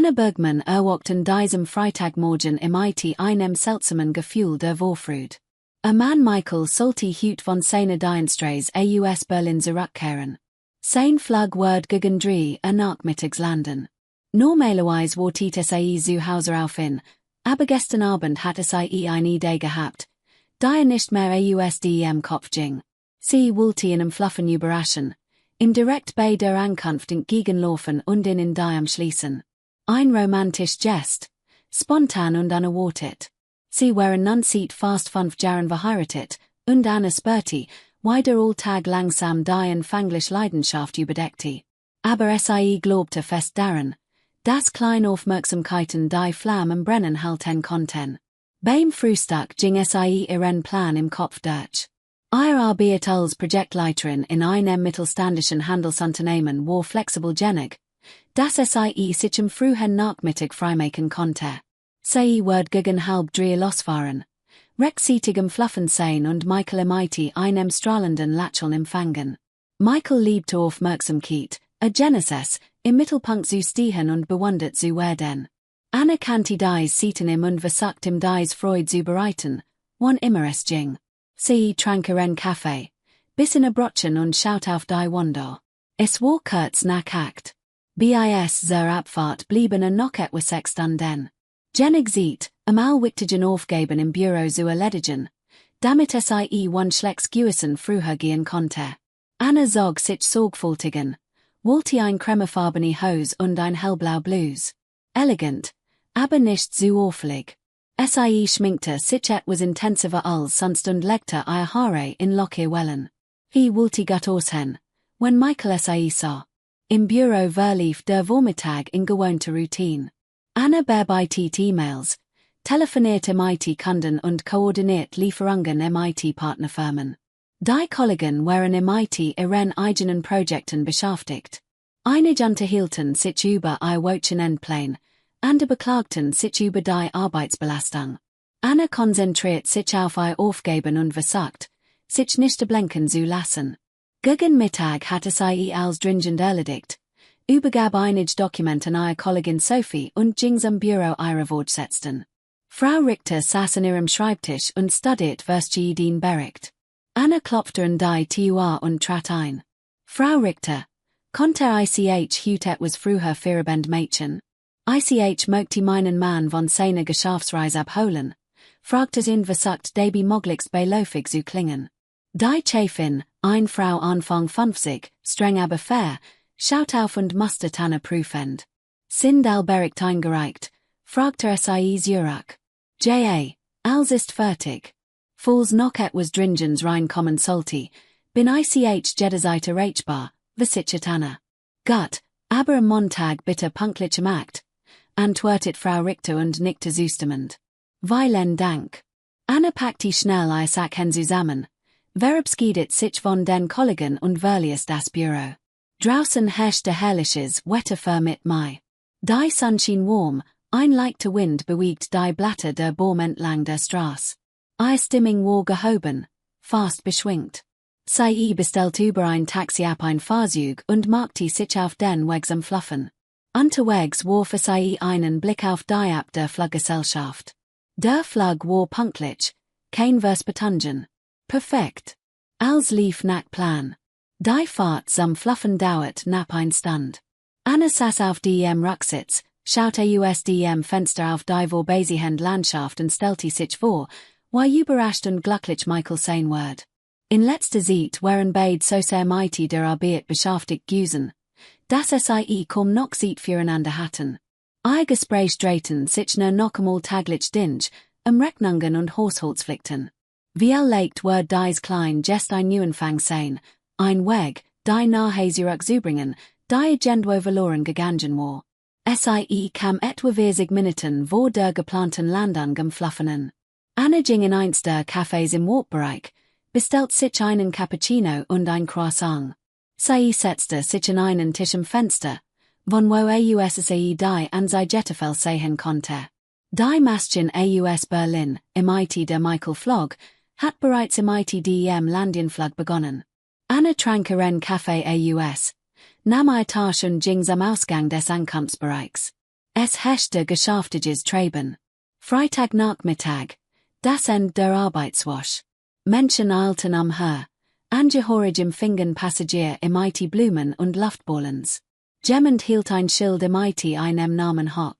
Anne Bergman erwarten diesem Freitagmorgen MIT einem seltsamen Gefühl der Vorfreude. Man Michael sollte heute von seiner Dienstreise aus Berlin zurückkehren. Sein Flug wird gegen 3 nachmittags landen. Normalerweise wartet zu Hause auf ihn, aber gestern Abend hat eine Idee gehabt, da nicht mehr aus dem Kopf ging. Sie wollte ihn fluffen überraschen, ihm direkt bei der Ankunft entgegenlaufen und ihn in die schließen. Ein romantisch Gest, spontan und unerwartet. Sie waren nun seit fast 5 Jahren verheiratet, und Anne spürte, wie der Alltag langsam die empfängliche Leidenschaft überdeckte. Aber sie glaubte fest daran, dass kleine Aufmerksamkeiten die Flammen brennen halten konnten. Beim Frühstück ging ihren Plan im Kopf durch. Ihr Arbeit als Projektleiterin in einem mittelständischen Handelsunternehmen war flexibel genug, dass sich am frühen Nachmittag freimachen konnte. Sie wird gegen 2:30 losfahren, rechtzeitig Fluffen sein und Michael MIT einem strahlenden Lächeln empfangen. Michael liebte Aufmerksamkeit, Genesis, im Mittelpunkt zu stehen und bewundert zu werden. Anne kannte dies Seiten und versuchte dies Freude zu bereiten, wann immer es ging. Sie trank ihren Kaffee, biss in Brötchen und schaut auf die Wunder. Es war kurz nach 8. Bis zur Abfahrt blieben noch etwa 6 Stunden. Jenig sieht, einmal wichtigen Aufgaben im Büro zu erledigen, damit one schlecks Gewissen früher gehen konnte. Anne zog sich sorgfältigen, wollte ein cremefarbene Hose und ein hellblau Bluse. Elegant, aber nicht zu auffällig. Schminkte sich etwas intensiver als sonst und legte ihr Haare in lockige Wellen. Wollte gut aussehen, wenn Michael sah. Im Büro verlief der Vormittag in gewohnter Routine. Anne bearbeitet E-Mails, telefonierte MIT-Kunden und koordiniert Lieferungen MIT-Partnerfirmen. Die Kollegen waren MIT ihren eigenen Projekten beschäftigt. Einige unterhielten sich über ihr Wochenendplan, andere beklagten sich über die Arbeitsbelastung. Anne konzentriert sich auf ihr Aufgaben und versagt, sich nicht blinken zu lassen. Gegen Mittag hatte sie als dringend erledigt, übergab einige Dokumente an ihre Kollegin Sophie und ging zum Büro ihrer Vorgesetzten. Frau Richter saß an ihrem Schreibtisch und studierte, was den Bericht. Anne klopfte an die Tür und trat ein. Frau Richter, konnte ich heute etwas früher feierabend Mädchen? Ich möchte meinen Mann von seiner Geschäftsreise abholen, fragte sie und versucht dabei möglichst beiläufig zu klingen. Die Chefin, eine Frau Anfang 50, streng aber fair, schaut auf und mustert Anne prüfend. Sind all Bericht eingereicht? Fragte sie Zurich. Ja, alles ist fertig. Falls noch etwas Dringens reinkommen sollte, bin ich jederzeit erreichbar, versichert Anne. Gut, aber am Montag bitte pünktlich am Akt, antwortet Frau Richter und nickte zustimmend. Vielen Dank. Anne packte schnell ihr Sachen zusammen, verabschiedet sich von den Kollegen und verließ das Büro. Draußen herrschte herrliches Wetter für mit Mai. Die Sonne schien warm, ein leichter Wind bewegt die Blätter der Bäume entlang der Straße. Ihre Stimmung war gehoben, fast beschwingt. Sie bestellte über ein Taxi ab ein Fahrzeug und machte sich auf den Weg zum Fluffen. Unterwegs warf sie einen Blick auf die App der Fluggesellschaft. Der Flug war pünktlich, kein Verspätungen. Perfekt. Alles lief nach Plan. Die Fahrt zum Fluffen dauert knapp ein Stund. Anne saß auf dem Rücksitz, schaute aus dem Fenster auf die vorbeiziehende Landschaft und stellte sich vor, wie überrascht und glücklich Michael sein wird. In letzter Zeit waren beide so sehr mit der Arbeit beschäftigt gewesen, dass sie kaum noch Zeit füreinander hatten. Ihr Gespräch drehten sich nur noch einmal täglich dinge, Rechnungen und Haushaltspflichten. Wie leicht wird dies klein Gest ein Neuanfang sein, ein Weg, die nahe zurückzubringen, die irgendwo verloren gegangen war. Kam etwa 40 Minuten vor der geplanten Landung am Flughafen. Anne ging in eins der Cafés im Wortbereich, bestellt sich einen Cappuccino und ein Croissant. Sie setzte sich an einen Tisch am Fenster, von wo sie die an sein Jetterfell sehen konnte. Die Maschine aus Berlin, MIT der Michael flog, hat bereits MIT dem Landienflug begonnen. Anne trank ihren Kaffee nahm eine Tasche und ging zum Ausgang des Ankunftsbereichs. Es Hechste Geschäftiges Treiben. Freitagnachmittag. Das Ende der Arbeitswoche. Menschen eilten umher. Angehörig empfingen Passagier im IT Blumen und Luftballons. Jemand hielt ein Schild im IT einem Namen hoch.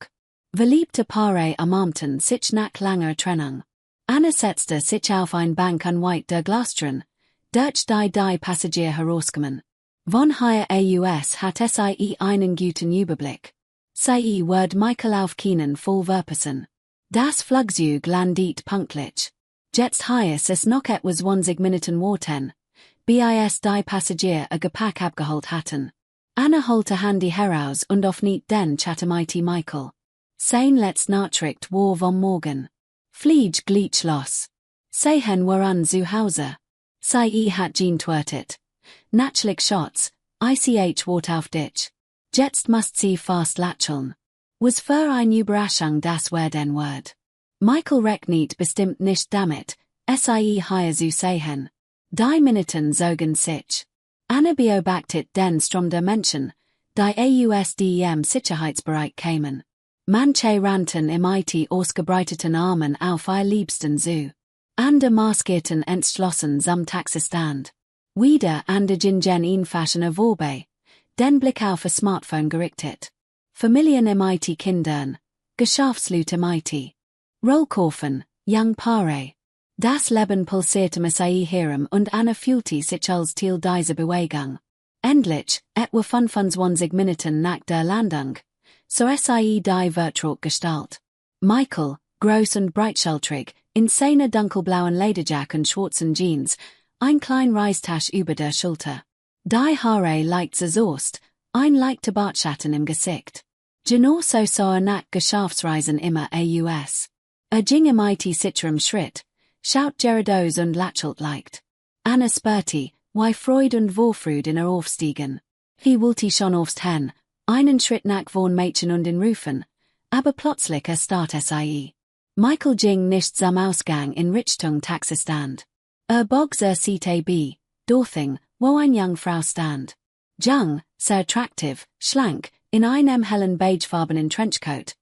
Verliebte Paare umarmten sich nach langer Trennung. Anne setzte sich auf ein Bank unweit der Glastren. Durch die Passagier herauskommen. Von hier aus hat sie einen guten Überblick. Sie wird Michael auf Kinen voll verpassen. Das Flugzeug landet pünktlich. Jetzt heißt es noch etwas 20 Minuten warten, bis die Passagier ihr Gepäck abgeholt hatten. Anne holte Handy heraus und öffnet den Chat mit Michael. Sein letzte Nachricht war vom Morgen. Flieg gleich los. Sehen wir an zu Hause. Sie hat geantwortet. Natürlich Schatz, ich wart auf dich. Jetzt musst sie fast lächeln. Was für eine Überraschung das war den Wort. Michael rechnet bestimmt nicht damit, sie hier zu sehen. Die Minuten zogen sich. Anne beobachtet den Strom der Menschen, die aus dem Sicherheitsbereich kamen. Manche rannten im IT ausgebreiteten Armen auf ihr Liebsten zu. Andere maskierten entschlossen zum Taxistand. Wieder andere gingen in Fashion vorbei, den Blick auf ein Smartphone gerichtet. Familien im IT Kindern, Geschäftsleute im IT. Rollkurven, young Paare. Das Leben pulsierte mit ihrem und Anne fühlte sich als Teil dieser Bewegung. Endlich, etwa 25 Minuten nach der Landung, so die Vertrag Gestalt. Michael, groß und breitschultrig, in seiner dunkelblauen Lederjack und schwarzen Jeans, ein klein Reisetasche über der Schulter. Die Haare leicht zerzaust, ein leichter Bartschatten im Gesicht. Genau so sah nach Geschäftsreisen immer aus. Ging im IT sicherem Schritt, schaut geradeaus und lächelt leicht. Anne spürte, wie Freude und Vorfreude in aufstiegen. Wollte schon aufs hin, einen Schritt nach von Mädchen und den Rufen, aber plötzlich start sie. Michael ging nicht zum Ausgang in Richtung Taxistand. Bog sieht dorthing, wo eine junge Frau stand. Jung, sehr attraktiv, schlank, in einem hellen beigefarbenen Trenchcoat.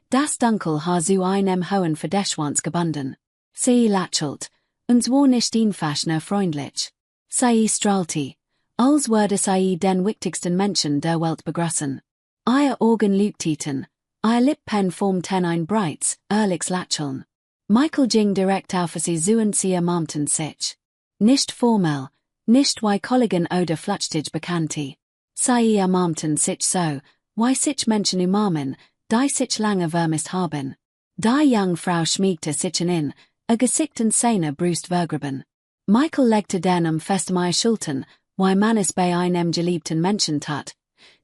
Das Dunkel Haar zu einem hohen Verdeschwanz gebunden. Sie lächelt, und war nicht infassioner freundlich. Sie strahlte, als würde sie den wichtigsten Menschen der Welt begrüßen. Ihr Augen leuchteten, ihr Lippen formten ein breites, ehrliches Lächeln. Michael ging direkt auf sie zu und sie umarmten sich. Nicht formell, nicht wie Kollegen oder flüchtig Bekannte. Sie umarmten sich so, wie sich Menschen umarmen, die sich lange vermisst haben. Die junge Frau schmiegte sich in, ihr Gesicht und Zähne brust vergraben. Michael legte den Arm fest um ihre Schultern, wie man es bei einem geliebten Menschen tat,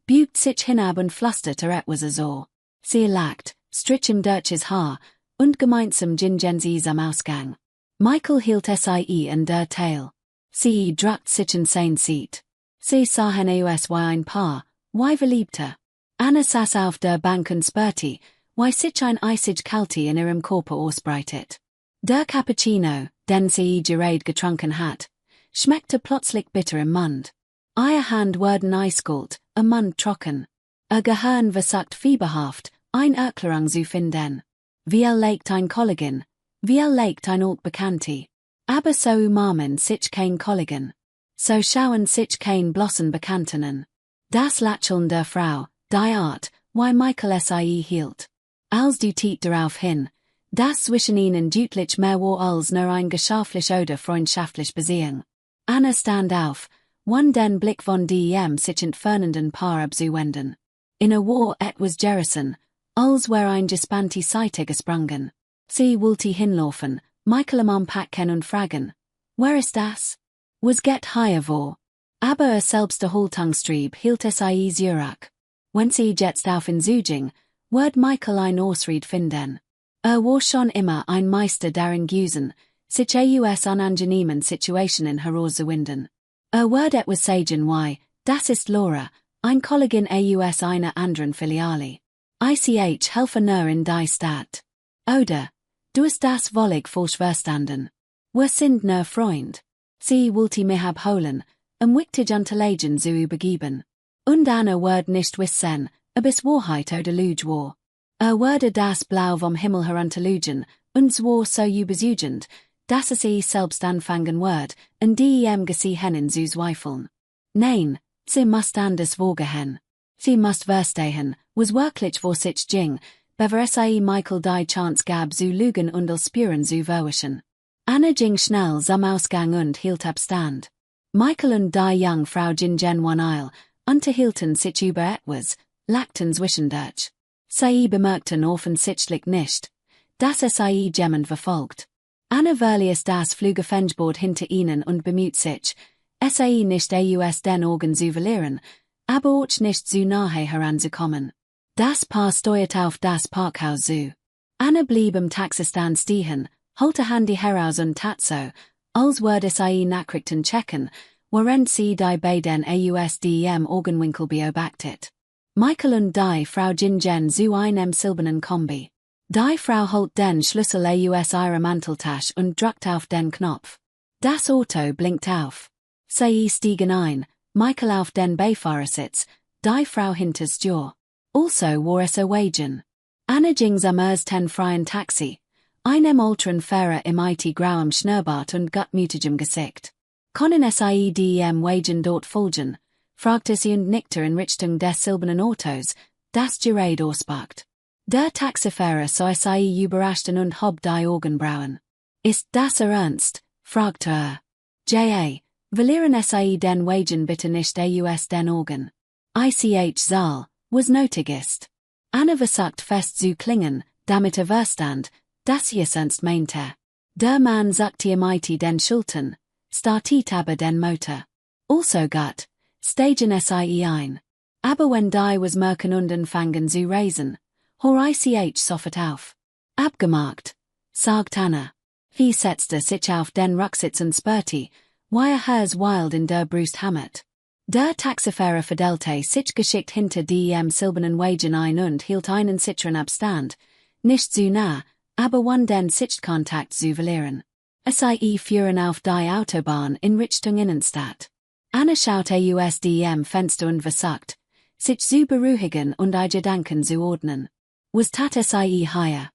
beugt sich hinab und flüsterte etwas so. Sie lacht, strich ihm durch das Haar, und gemeinsam gingen sie zum Ausgang. Michael hielt sie in der Tail. Sie drückte sich in sein Seat. Sie sahen aus wie ein Paar, wie Verliebte. Anne saß auf der Bank und spürte, wie sich ein eisig Kälte in ihrem Körper ausbreitet. Der Cappuccino, den sie gerade getrunken hat, schmeckte plötzlich bitter im Mund. Ihre Hand wurden eiskalt, ihr Mund trocken. Ihr Gehirn versagt fieberhaft, eine Erklärung zu finden. Wie legt ein Kollegen, wie legt ein Altbekannte. Aber so umarmen sich kein Kollegen. So schauen sich kein bloßen Bekannten. Das Lächeln der Frau, die Art, wie Michael sie hielt. Als du tiet darauf hin, das zwischen ihnen deutlich mehr war als nur ein geschäftlich oder freundschaftlich Beziehung. Anne stand auf, den Blick von dem sich entfernenden Paar abzuwenden. In war etwas gerissen, als wäre ein gespannte Seite gesprungen. Sie wollte hinlaufen, Michael am packen und fragen, wer ist das? Was geht hier vor? Aber selbst der Haltungstrieb hielt sie zurück. Wenn sie jetzt auf ihn zuging, wird Michael ein Ausrede finden. War schon immer ein Meister darin gewesen, sich aus unangenehmen Situationen herauszuwinden. Wird etwas sagen wie, das ist Laura, ein Kollegin aus einer anderen Filiale. Ich helfe nur in die Stadt. Oder, du hast das völlig falsch verstanden. Wir sind nur Freund. Sie wollte mich abholen, wichtig Unterlagen zu übergeben. Und Anne wird nicht wissen, ob es Wahrheit oder Lüge war. Wurde das Blau vom Himmel herunterlegen, und zwar so überzeugend, dass es selbst anfangen wird, und Geschichten zu zweifeln. Nein, sie must anders vorgehen. Sie must verstehen, was wirklich vor sich ging, bever Michael die Chance gab zu lügen und als spüren zu verwischen. Anne ging schnell zum Ausgang und hielt Abstand. Michael und die Jungfrau gingen one Eil, unterhielten sich über etwas, lachten zwischendurch. Sie bemerkten offensichtlich nicht, dass sie jemand verfolgt. Anne verließ das Flughafen hinter ihnen und bemüht sich, nicht aus den Augen zu verlieren, aber auch nicht zu nahe heranzukommen. Das Paar steuert auf das Parkhaus zu. Anne blieb im Taxistand stehen, holte Handy heraus und tat so, als würde sie Nachrichten checken, während sie die beiden ausdem Augenwinkel beobachtet. Michael und die Frau gingen zu einem silbernen Kombi. Die Frau holt den Schlüssel aus ihrer Manteltasche und drückt auf den Knopf. Das Auto blinkt auf. Sie stiegen ein, Michael auf den Beifahrersitz, die Frau hinters Tür. Also war es Wagen. Anne ging zum ersten freien Taxi, einem älteren Fahrer im grauem Schnurrbart und gutmütigem Gesicht. Können sie dem Wagen dort folgen, fragte sie und nickte in Richtung des silbernen Autos, das gerade ausparkt. Der Taxifahrer sah sie überrascht und hob die Augenbrauen. Ist das ernst? Fragte er. Ja, verlieren sie den Wagen bitte nicht aus den Augen. Ich Saal, was nötig ist. Anne versucht fest zu klingen, damit verstand, dass es ernst meinte. Der Mann sagte ihm den Schultern, startet aber den Motor. Also gut, stagen sie ein. Aber wenn die was merken und anfangen zu reisen, hor ich sofort auf. Abgemacht, sagt Anne. Wie setzte sich auf den Rücksitz und spürte, wie Herz wild in der Brust hammert. Der Taxifahrer verdelte sich geschickt hinter dem silbernen Wagen ein und hielt einen sicheren Abstand, nicht zu nah, aber wann den Sichtkontakt zu verlieren. Sie fuhren auf die Autobahn in Richtung Innenstadt. Anne schaute aus dem Fenster und versucht, sich zu beruhigen und ihre Gedanken zu ordnen. Was tat sie hier?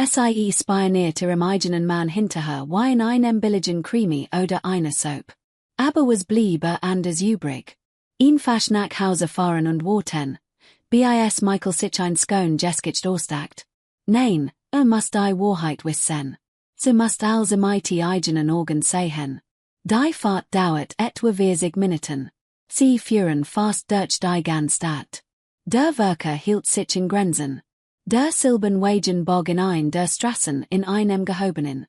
Sie spionierte im eigenen Mann hinterher wie in einem billigen Krimi oder einer Soap. Aber was blieb anders übrig? Einfach nach Hause fahren und warten, bis Michael sich ein Scone Geschicht ausdacht. Nein, muss die Wahrheit wissen. Sie muss also mit eigenen Augen sehen. Die Fahrt dauert etwa 40 Minuten. Sie fuhren fast durch die ganze Stadt. Der Werker hielt sich in Grenzen. Der silbern Wagen bog in ein der Straßen in einem gehobenen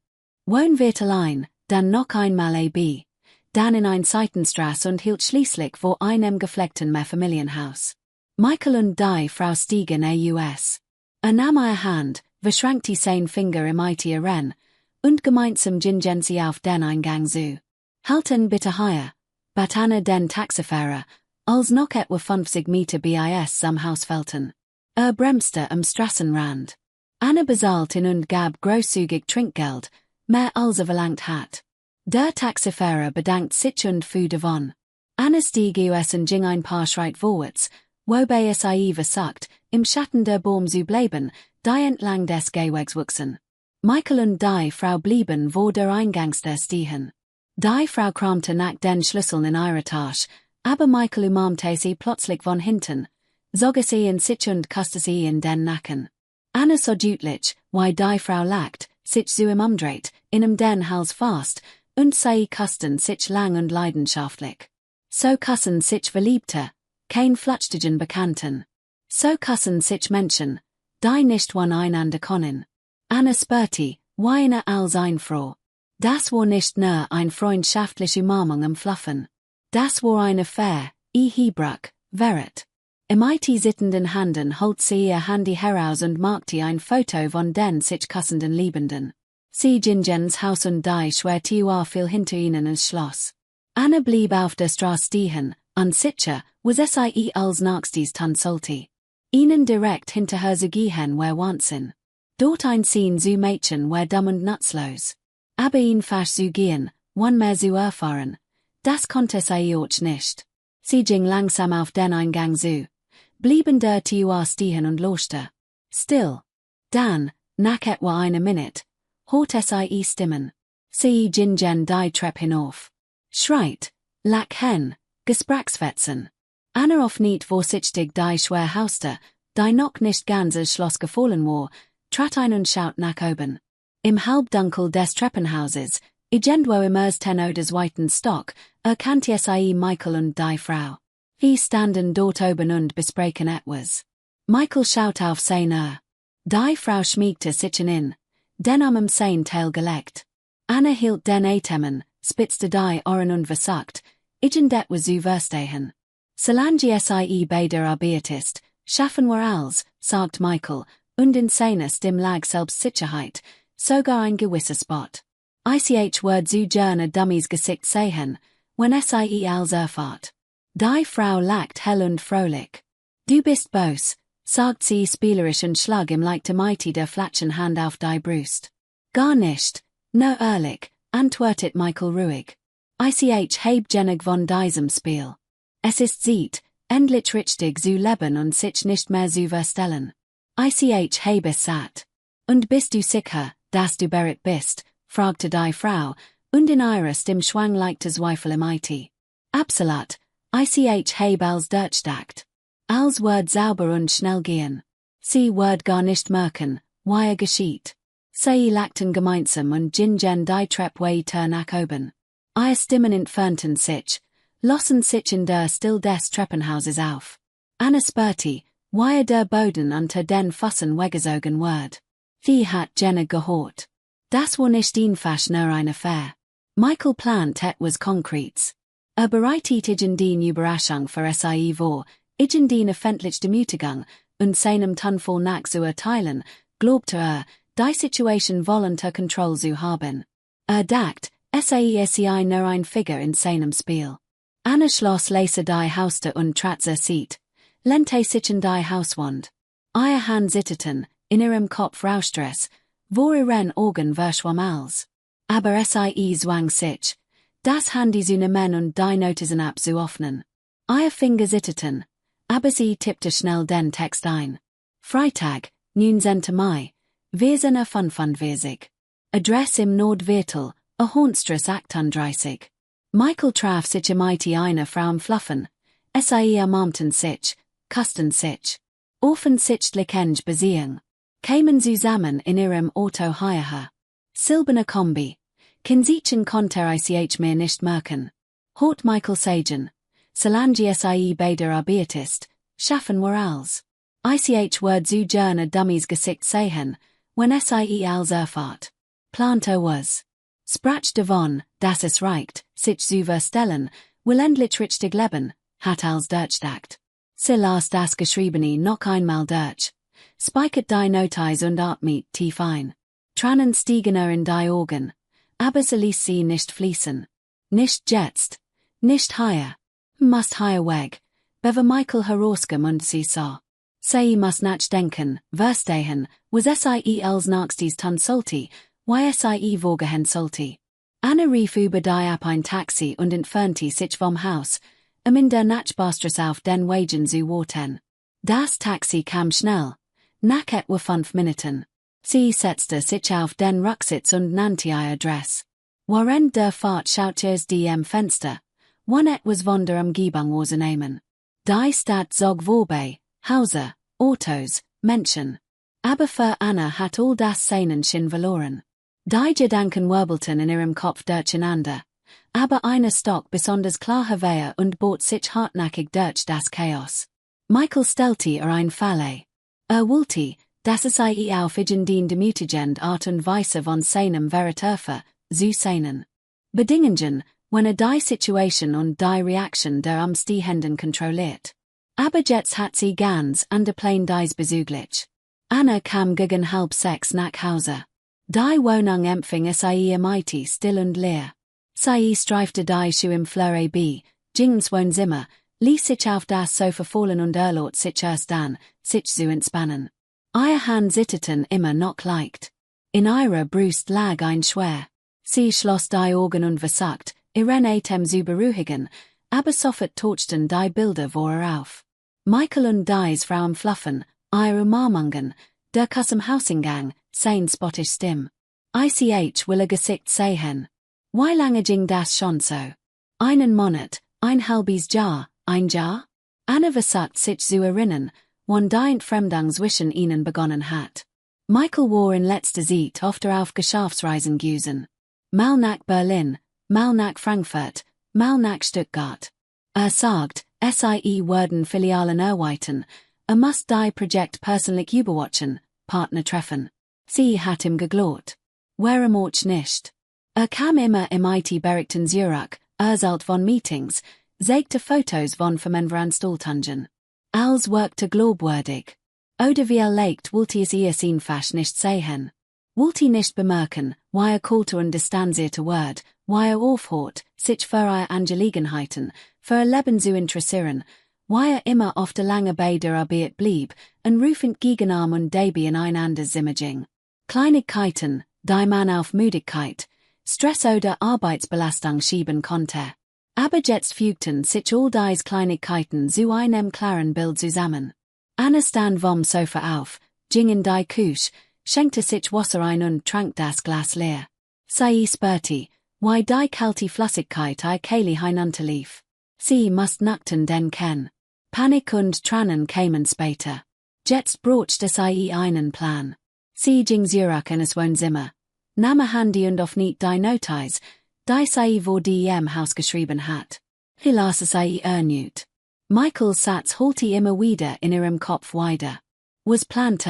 Wohnviertel ein, dann noch einmal dann in ein Seitenstraße und hielt schließlich vor einem gefleckten Mehrfamilienhaus. Michael und die Frau stiegen aus. Nahm ihre Hand, verschränkte sein Finger im Rennen, und gemeinsam gingen sie auf den Eingang zu. Halten bitte hier, bat Anne den Taxifahrer, als noch etwa 50 Meter bis am Haus fehlten. Bremste am Straßenrand. Anne bezahlte und gab großzügig Trinkgeld, mehr als verlangt hat. Der Taxifahrer bedankt sich und fuhr davon. Anne stieg aus und ging ein paar Schritt vorwärts, wobei sie versagt, im Schatten der Baum zu bleiben, die entlang des Gehwegs wuchsen. Michael und die Frau blieben vor der Eingangstür stehen. Die Frau kramte nach den Schlüsseln in ihrer Tasche, aber Michael umarmte sie plötzlich von hinten, zog sie in sich und küsste sie in den Nacken. Anne so deutlich, wie die Frau lacht, sich zu ihm umdreht, in den Hals fast, und sie küssten sich lang und leidenschaftlich. So küssen sich Verliebte, kein flüchtigen Bekannten. So küssen sich Menschen, die nicht voneinander können. Anne spürte, wie eine als ein Frau. Das war nicht nur ein freundschaftliche Umarmung am Fluffen. Das war eine Affäre, Hebruch, Verrat. Im sittenden Handen holt sie ihr Handy heraus und machte ein Foto von den sich küssenden Liebenden. Sie gingens Haus und die Schwertür fiel hinter ihnen ins Schloss. Anne blieb auf der Straße stehen, unsicher, was sie als nächstes tun sollte. Ihnen direkt hinterher zu gehen war Wahnsinn. Dort ein zu Mädchen war dumm und nutzlos. Aber ihn fast zu gehen, wann mehr zu erfahren, das konnte sie auch nicht. Sie ging langsam auf den Eingang zu, blieben der Tür stehen und lauschte. Still. Dan, nach etwa eine Minute, hort sie Stimmen. Sie gingen die Treppe hinauf. Schreit, lack hen, Gesprächsfetzen. Anna auf nicht vorsichtig die schwer Hauste, die noch nicht ganz ins Schloss gefallen war, trat ein und schaut nach oben. Im Halbdunkel des Treppenhauses, irgendwo im Ten des weiten Stock, erkannte sie Michael und die Frau. Sie standen dort oben und besprechen etwas. Michael schaut auf sein Die Frau schmiegte sich in, den am sein Teil gelegt. Anna hielt den Atemen, spitzte die Ohren und versagt, irgend etwas zu verstehen. Solange sie beider arbeitest, schaffen wir alles, sagt Michael, und in seiner Stimme lag Selbstsicherheit, sogar ein gewisser Spot. Ich word zu gerne Dummies Gesicht sehen, wenn sie als erfahrt. Die Frau lacht hell und fröhlich. Du bist bös, sagt sie spielerisch und schlag ihm like mighty der flatschen Hand auf die Brust. Gar nicht, no ehrlich, antwortet Michael ruhig. Ich heb genig von diesem Spiel. Es ist Zeit, endlich richtig zu leben und sich nicht mehr zu verstellen. Ich heb es satt. Und bist du sicher, dass du bereit bist, fragte die Frau, und in ihrer Stimme schwang leichte Zweifel im IT. Absolut, ich heb als durchdacht. Als word sauber und schnell gehen. Sie word gar nicht merken, wie geschieht. Sie lachten gemeinsam und gingen die Treppe weiter nach oben. Ihre Stimmen entfernten sich, lossen sich in der Still des Treppenhauses auf. Anna spürte, wie der Boden unter den Füßen weggezogen wird. Sie hat genig gehört. Das war nicht einfach nur eine Affäre. Michael plant etwas Konkretes. Bereitet den Überraschung für sie vor, den öffentlich Demütigung, und seinem Tonfall nach zu erteilen, glaubte die Situation unter Kontrolle zu haben. Dacht, sei nur ein Figur in seinem Spiel. Anna schloss leise die Hauste und trat Seat, lehnte sich in die Hauswand. Ihre Hand zitterten, in ihrem Kopf rauschte es, vor ihren Augen verschwamm alles. Aber sie zwang sich, das Handy zu nehmen und die Notizen abzuöffnen. Ihre Finger zitterten, aber sie tippte schnell den Text ein. Freitag, 19. Mai, wir sind 45. Adress im Nordviertel, Hornstrasse 38. Michael traf sich eine Frau im Flughafen, sie ermahnten sich, küssten sich. Offensichtlich eng Beziehung. Kämen zusammen in ihrem Auto hierher. Silberne Kombi. Kinsichen konnte ich mir nicht merken. Hort Michael sagen. Solange sie beider arbeitest, schaffen wir alles. Ich word zu gerne Dummies Gesicht sehen, wenn sie als erfahrt. Plante was. Sprach davon, dass es reicht, sich zu verstellen, will endlich richtig leben, hat als durchdacht. Sie las das Geschriebene noch einmal durch. Speichert die Notiz und atmet tief ein. Tränen stiegen in die Augen, aber sie ließ sie nicht fließen. Nicht jetzt. Nicht hier. Must hier weg, bever Michael herausgem und sie sah. Sie must nachdenken, verstehen, was sie als nächstes tun sollte, wie sie vorgehen sollte. Anna rief über die ab ein Taxi und entfernte sich vom Haus, in der Nachbarstraße auf den Wegen zu warten. Das Taxi kam schnell, nach etwa 5 Minuten. Sie setzte sich auf den Rücksitz und nannte ihr Adress. Während der Fahrt schaute es die am Fenster, wann etwas von der Umgebung wahrzunehmen. Die Stadt zog vorbei, Häuser, Autos, Menschen. Aber für Anna hat all das Sehnen schon verloren. Die Gedanken wirbelten in ihrem Kopf durcheinander, aber eine Stock besonders klar hervor und bot sich hartnäckig durch das Chaos. Michael stellte ein Falle. Wollte, dass sie auf den demütigend Art und Weise von seinem Verrat zu sehnen. Bedingungen, wenn die Situation und die Reaktion der Umstehenden kontrolliert. Aber jetzt hat sie ganz der Plan dies bezüglich. Anna kam gegen 5:30 nach Hause. Die Wohnung empfing sie mighty still und leer. Sie streifte die Schuhe im Fleur B, ging's Wohnzimmer, ließ sich auf das Sofa fallen und erlaubt sich erst dann, sich zu entspannen. Ihre Hand zitterten immer noch leicht. In ihrer Brust lag ein Schwer. Sie schloss die Augen und versagt, ihren Atem zu beruhigen, aber sofort tauchten die Bilder vor auf. Michael und dies Frau im Flughafen, ihre Umarmungen, der Kussum Hausingang, sein Spottisch Stim. Ich will Gesicht sehen. Wie lange ging das schon so? Einen Monat, ein halbes Jahr, ein Jahr? Anne versagt sich zu erinnern, wann die Entfremdung zwischen ihnen begonnen hat. Michael war in letzter Zeit öfter auf Geschäftsreisen gewesen. Mal nach Berlin, mal nach Frankfurt, mal nach Stuttgart. Sagt, sie werden Filialen erweitern, muss die Projekt persönlich überwachen, Partner treffen. Sie hat ihm geglaubt. Warum auch nicht? Kam immer im IT-Berichten Zürich, erzählt von Meetings, zeigte Fotos von Veranstaltungen. Als wirkte glaubwürdig. Oder wie legt wollte es ihr sein fast nicht sehen. Wollte nicht bemerken, wie kalte und distanzierte Word, wie aufhört, sich für ihre Angelegenheiten, für Leben zu interessieren, wie immer auf der lange bei der Arbeit blieb, und rufend gegenarm und dabei ineinander Imaging. Kleinigkeiten, die man auf Müdigkeit, Stress oder Arbeitsbelastung schieben konnte. Aber jetzt fügten sich all diese Kleinigkeiten zu einem klaren Bild zusammen. Anne stand vom Sofa auf, ging in die Küche, schenkte sich Wasser ein und trank das Glas leer. Sie spürte, wie die kalte Flüssigkeit ihr Kehle hinunterlief. Sie musste nackten den kennen. Panik und Tränen kamen später. Jetzt brauchte sie einen Plan. Sie ging zurück in das Wohnzimmer, nahm Handy und öffnete die Notiz, die sie vor die im Haus geschrieben hat. Sie las sie erneut. Michaels Satz holte immer wieder in ihrem Kopf weiter. Was plant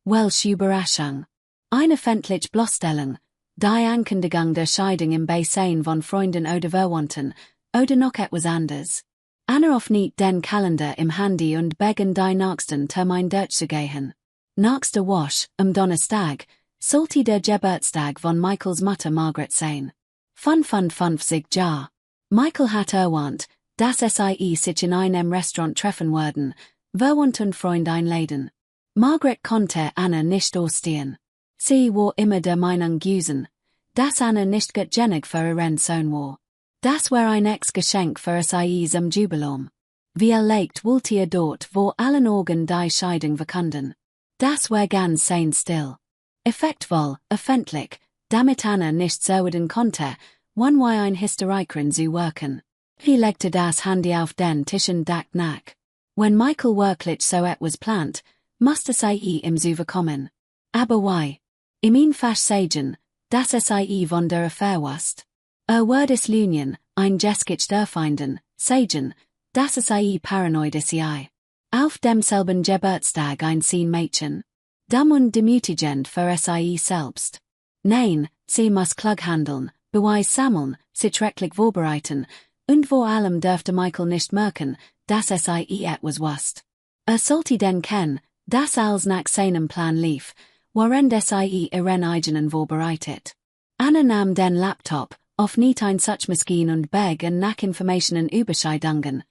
Welche Überraschung. Eine fändliche Bloßstellung, die Ankündigung der Scheidung im Beisein von Freunden oder Verwandten, oder noch etwas anderes. Anna öffnet den Kalender im Handy und begann die nächsten Termin durchzugehen. Nächste Woche, am Donnerstag, sollte der Geburtstag von Michaels Mutter Margaret sein. 55 Jahre. Michael hat erwähnt, dass sie sich in einem Restaurant treffen würden, Verwandt und Freund einladen. Margaret konnte Anna nicht ausstehen. Sie war immer der Meinung gewesen, dass Anna nicht geneig für ihren Sohn war. Das war ein Ex-Geschenk für sie zum Jubiläum. Wie legt wollte ihr dort, wo allen Augen die Scheidung verkünden. Das war ganz sein Stil. Effektvoll, öffentlich, damit Anna nicht zögern konnte, wann wie ein Hysterikerin zu wirken. Sie legte das Handy auf den Tisch und dachte nach. Wenn Michael wirklich so etwas plant, musste sie ihm zu kommen. Aber wie? Ihm fast sagen, dass sie von der Affäre wusste. Wird Lünien, ein Geschicht erfinden, sagen, dass sie paranoid sei. Auf demselben Geburtstag ein Mädchen. Dumm und demütigend für sie selbst. Nein, sie muss klug handeln, Beweis sammeln, sich rechtlich vorbereiten, und vor allem dürfte Michael nicht merken, dass sie etwas wusste. Sollte denn kennen, dass alles nach seinem Plan lief, während sie ihren eigenen vorbereitet. Anna nahm den Laptop, öffnete ein Suchmaschine und begann nach Informationen über Scheidungen,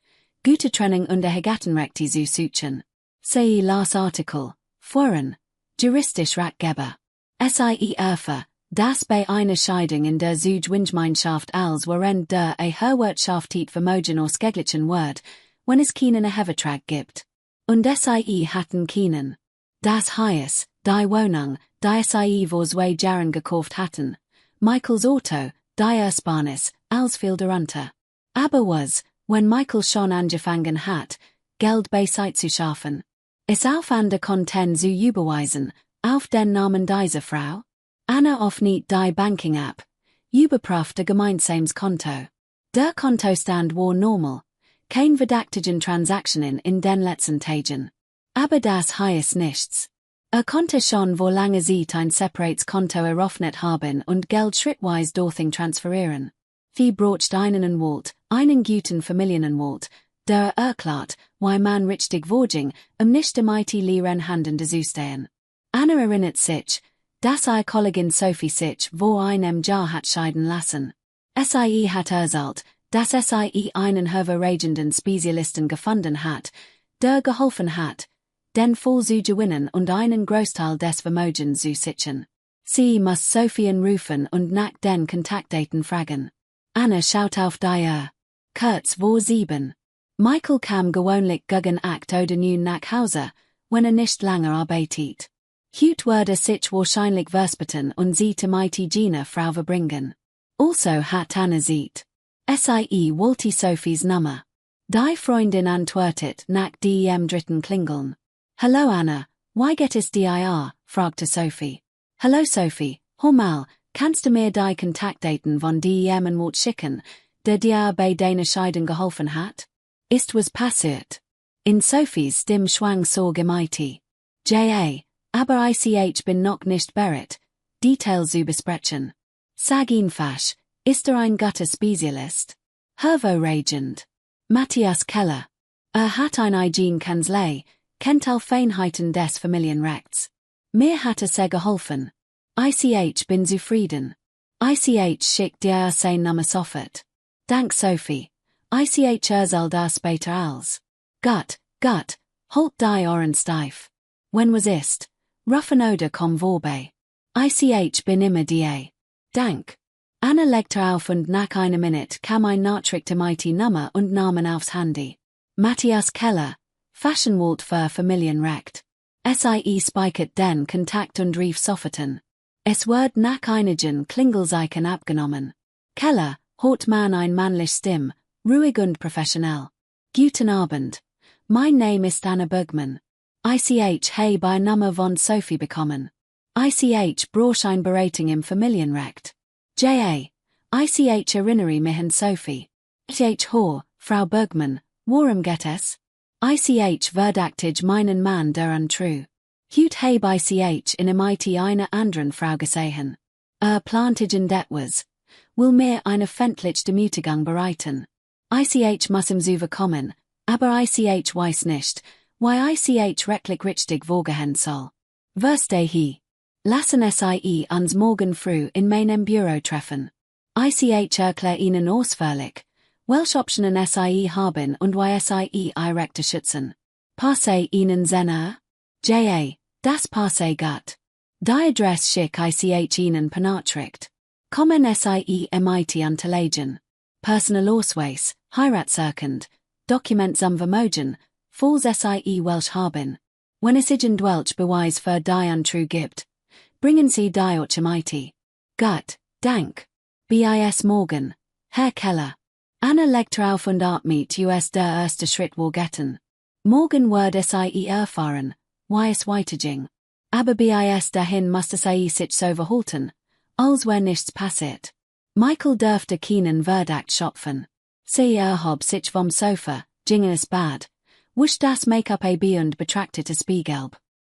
gute Training und Ergabenrechte zu suchen. Sie las Artikel, Foren, juristisch Ratgeber. Sie erfuhr, dass bei einer Scheidung in der Südwindgemeinschaft als während der Herwirtschaft Vermögen ausgeglichen wird, wenn es keinen Hevertrag gibt. Und sie hatten keinen. Das heißt, die Wohnung, die sie vor 2 Jahren gekauft hatten, Michaels Auto, die Ersparnis, als viel darunter. Aber was, wenn Michael schon angefangen hat, Geld beiseite zu schaffen? Es auf an der Konten zu überweisen, auf den Namen dieser Frau? Anna öffnet die Banking-App, überprüft der Gemeinsamskonto. Der Kontostand war normal, kein verdächtigen Transaktionen in den letzten Tagen. Aber das heißt nichts. Konnte schon vor langer Zeit ein separates Konto eröffnet haben und Geld schrittweise dorthin transferieren. Wie braucht einen Walt, einen guten Familienanwalt, der erklärt, wie man richtig vorging, nicht im IT-leeren Handen zu stehen. Anna erinnert sich, dass ihre Kollegin Sophie sich vor einem Jahr hat scheiden lassen. Sie hat erzählt, dass sie einen hervorragenden Spezialisten gefunden hat, der geholfen hat, den Fall zu gewinnen und einen Großteil des Vermögens zu sichern. Sie muss Sophie anrufen und nach den Kontaktdaten fragen. Anna schaut auf die Kurz vor 7. Michael kam gewöhnlich gegen 8 oder 9 nach Hause, wenn nicht lange arbeitet. Hut wurde sich wahrscheinlich verspäten und sie mighty Gina Frau verbringen. Also hat Anna sieht. Sie wollte Sophies Nummer. Die Freundin antwortet nach dem dritten Klingeln. Hallo Anna, why get es dir? Fragte Sophie. Hallo Sophie, hör mal, kannst du mir die Kontaktdaten von dem Mord schicken, der dir bei deiner Scheidung geholfen hat? Ist was passiert? In Sophies Stimme schwang Sorge mighty. Aber ich bin noch nicht bereit, Details zu besprechen. Sag einfach, ist ein guter Spezialist? Hervorragend. Matthias Keller. Hat eine eigene Kanzlei, kennt all Feinheiten des Familienrechts. Mir hat sehr geholfen. Ich bin zufrieden. Ich schickt dir sein Name sofort. Dank Sophie. Ich erzähl da später als. Gut, halt die Ohren steif. Wenn was ist? Rufen oder komm vorbei. Ich bin immer die. Dank. Anna legte auf und nach einer Minute kam ein Nachricht mighty Nummer und Namen aufs Handy. Matthias Keller, Fashionwalt für Familienrecht. Sie speichert den Kontakt und rief sofort an. Es wird nach einigen Klingelseichen abgenommen. Keller, hört man ein männlich Stimme, ruhig und professionell. Guten Abend. Mein Name ist Anna Bergman. Ich habe bei Nummer von Sophie bekommen. Ich brauche ein Beratung im Familienrecht. Ich erinnere mich an Sophie. Frau Bergman, worum geht es? Ich verdächtig meinen Mann der Untrue. Hut habe ich in mighty eine anderen Frau gesehen. Plantigen etwas. Will mir eine fendliche Demütigung bereiten. Ich muss ihm überkommen, aber ich weiß nicht, why ich rechtlich richtig vorgehen soll. Verstehe he. Lassen sie ans morgen früh in meinem Büro treffen. Ich erkläre ihnen ausführlich, welche Optionen sie haben und why sie rechte schützen. Passe ihnen Zena? Das passe gut. Die Adresse schick ich ihnen per Nachricht. Kommen sie mit Unterlagen. Personalausweis, Heiratsurkund, Dokument zum Vermögen, falls sie welch haben. Wenn es irgendwelche Beweis für die Untrue gibt, bringen Sie die auch mit. Gut, dank. Bis morgen, Herr Keller. Anna legte auf und atmet der erste Schritt getan. Morgen wird sie erfahren, wie es weiterging. Aber bis dahin musste sie sich so verhalten, als wäre nichts passiert. Michael dürfte keinen Verdacht schöpfen. Sie erhob sich vom Sofa, ging ins Bad, wusch das Make-up ab und betrachtete Spiegelb.